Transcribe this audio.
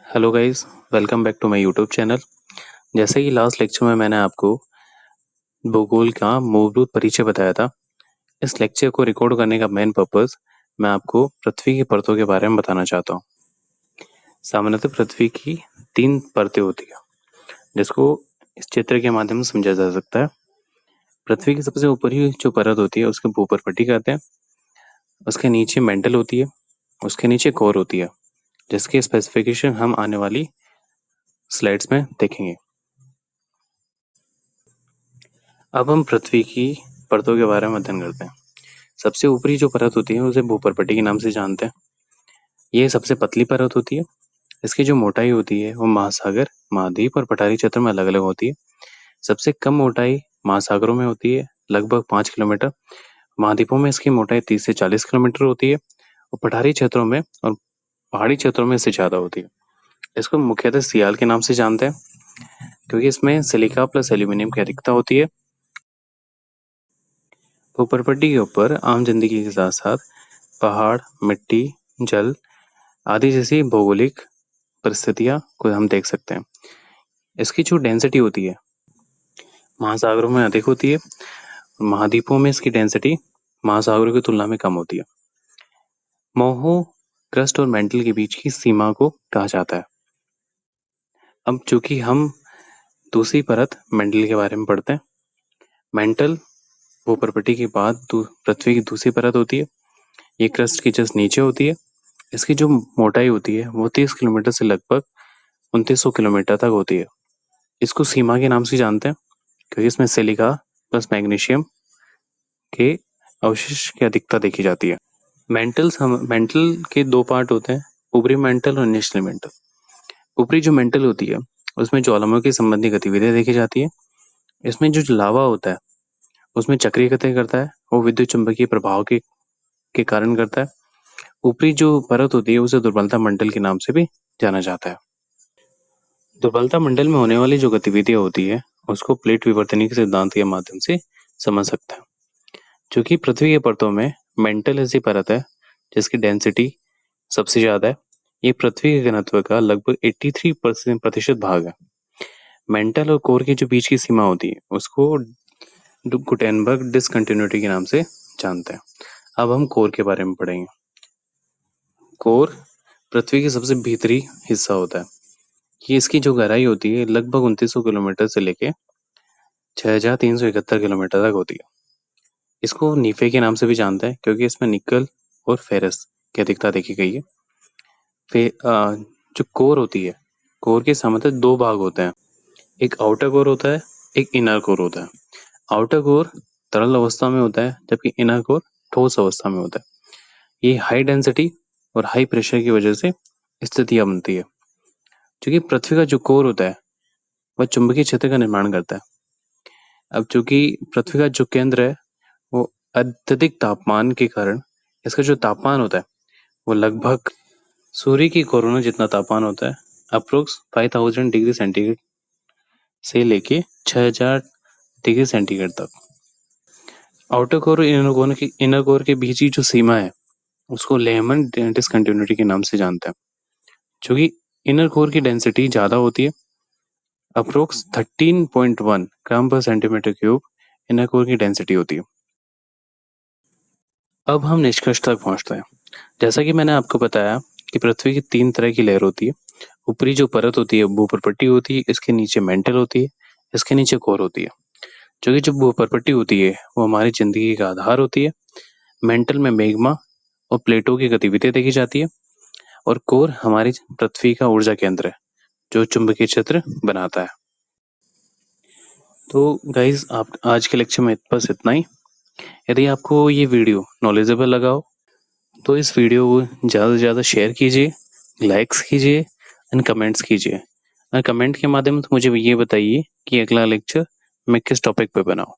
Hello guys, welcome back to my YouTube channel. जैसे कि last lecture में मैंने आपको भूगोल का मूलभूत परिचय बताया था। इस लेक्चर को रिकॉर्ड करने का मेन पर्पस मैं आपको पृथ्वी की परतों के बारे में बताना चाहता हूँ। सामान्यतः पृथ्वी की 3 परतें होती है, जिसको इस चित्र के माध्यम से समझा जा सकता है। पृथ्वी की सबसे ऊपरी जो परत होती है उसके भूपर्पट्टी कहते हैं। उसके नीचे मेंटल होती है, उसके नीचे कोर होती है, जिसकी स्पेसिफिकेशन हम आने वाली स्लाइड्स में देखेंगे। अब हम पृथ्वी की परतों के बारे में अध्ययन करते हैं। सबसे ऊपरी जो परत होती है उसे भूपर्पट्टी के नाम से जानते हैं। ये सबसे पतली परत होती है। इसकी जो मोटाई होती है वो महासागर, महाद्वीप और पठारी क्षेत्र में अलग अलग होती है। सबसे कम मोटाई महासागरों में होती है, लगभग 5 किलोमीटर। महाद्वीपों में इसकी मोटाई 30 से 40 किलोमीटर होती है और पठारी क्षेत्रों में और पहाड़ी क्षेत्रों में इससे ज़्यादा होती है। इसको मुख्यतः सियाल के नाम से जानते हैं, क्योंकि इसमें सिलिका प्लस एल्यूमिनियम की अधिकता होती है। भूपर्पट्टी के ऊपर आम जिंदगी के साथ साथ पहाड़, मिट्टी, जल आदि जैसी भौगोलिक परिस्थितियां को हम देख सकते हैं। इसकी जो डेंसिटी होती है महासागरों में अधिक होती है, महाद्वीपों में इसकी डेंसिटी महासागरों की तुलना में कम होती है। मोहो, क्रस्ट और मेंटल के बीच की सीमा को कहा जाता है। अब चूंकि हम दूसरी परत मेंटल के बारे में पढ़ते हैं। मेंटल भूपर्पट्टी के बाद पृथ्वी की दूसरी परत होती है। ये क्रस्ट की जस्ट नीचे होती है। इसकी जो मोटाई होती है वो 30 किलोमीटर से लगभग 2900 किलोमीटर तक होती है। इसको सीमा के नाम से जानते हैं, क्योंकि इसमें सिलिका प्लस मैग्नीशियम के अवशेष की अधिकता देखी जाती है। मेंटल के 2 पार्ट होते हैं, ऊपरी मेंटल और निचली मेंटल। ऊपरी जो मेंटल होती है उसमें ज्वालामुखी संबंधी गतिविधियां देखी जाती है। इसमें जो लावा होता है उसमें चक्रीय गति करता है, वो विद्युत चुंबकीय प्रभाव के कारण करता है। ऊपरी जो परत होती है उसे दुर्बलता मंडल के नाम से भी जाना जाता है। दुर्बलता मंडल में होने वाली जो गतिविधियां होती है उसको प्लेट विवर्तनी के सिद्धांत के माध्यम से समझ सकते हैं। चूंकि पृथ्वी के परतों में मेंटल ऐसी परत है जिसकी डेंसिटी सबसे ज्यादा है। ये पृथ्वी के घनत्व का लगभग 83% भाग है। मेंटल और कोर के जो बीच की सीमा होती है उसको गुटेनबर्ग डिसकंटिन्यूटी के नाम से जानते हैं। अब हम कोर के बारे में पढ़ेंगे। कोर पृथ्वी के सबसे भीतरी हिस्सा होता है। ये इसकी जो गहराई होती है लगभग 2900 किलोमीटर से लेके 6371 किलोमीटर तक होती है। इसको नीफे के नाम से भी जानते हैं, क्योंकि इसमें निकल और फेरस की अधिकता देखी गई है। जो कोर होती है, कोर के सामान्यतः 2 भाग होते हैं। एक आउटर कोर होता है, एक इनर कोर होता है। आउटर कोर तरल अवस्था में होता है, जबकि इनर कोर ठोस अवस्था में होता है। ये हाई डेंसिटी और हाई प्रेशर की वजह से स्थितियां बनती है। क्योंकि पृथ्वी का जो कोर होता है वह चुंबकीय क्षेत्र का निर्माण करता है। अब चूंकि पृथ्वी का जो केंद्र है वो अत्यधिक तापमान के कारण इसका जो तापमान होता है वो लगभग सूर्य की कोरोना जितना तापमान होता है, अप्रोक्स 5000 डिग्री सेंटीग्रेड से लेके 6000 डिग्री सेंटीग्रेड तक। आउटर कोर और इनर कोर के बीच की जो सीमा है उसको लेहमन डिसकंटिन्यूटी के नाम से जानते हैं। क्योंकि इनर कोर की डेंसिटी ज्यादा होती है, अप्रोक्स 13.1 ग्राम पर सेंटीमीटर क्यूब इनर कोर की डेंसिटी होती है। अब हम निष्कर्ष तक पहुंचते हैं। जैसा कि मैंने आपको बताया कि पृथ्वी की 3 तरह की लेयर होती है। ऊपरी जो परत होती है भूपर्पट्टी होती है, इसके नीचे मेंटल होती है, इसके नीचे कोर होती है। जो कि जो भूपर्पट्टी होती है वो हमारी जिंदगी का आधार होती है। मेंटल में मैग्मा और प्लेटों की गतिविधियां देखी जाती है और कोर हमारी पृथ्वी का ऊर्जा केंद्र है जो चुंबकीय क्षेत्र बनाता है। तो गाइज, आप आज के लेक्चर में बस इतना ही। यदि आपको ये वीडियो नॉलेजेबल लगा हो तो इस वीडियो को ज़्यादा से ज़्यादा शेयर कीजिए, लाइक्स कीजिए एंड कमेंट्स कीजिए। और कमेंट के माध्यम से मुझे ये बताइए कि अगला लेक्चर मैं किस टॉपिक पे बनाऊँ।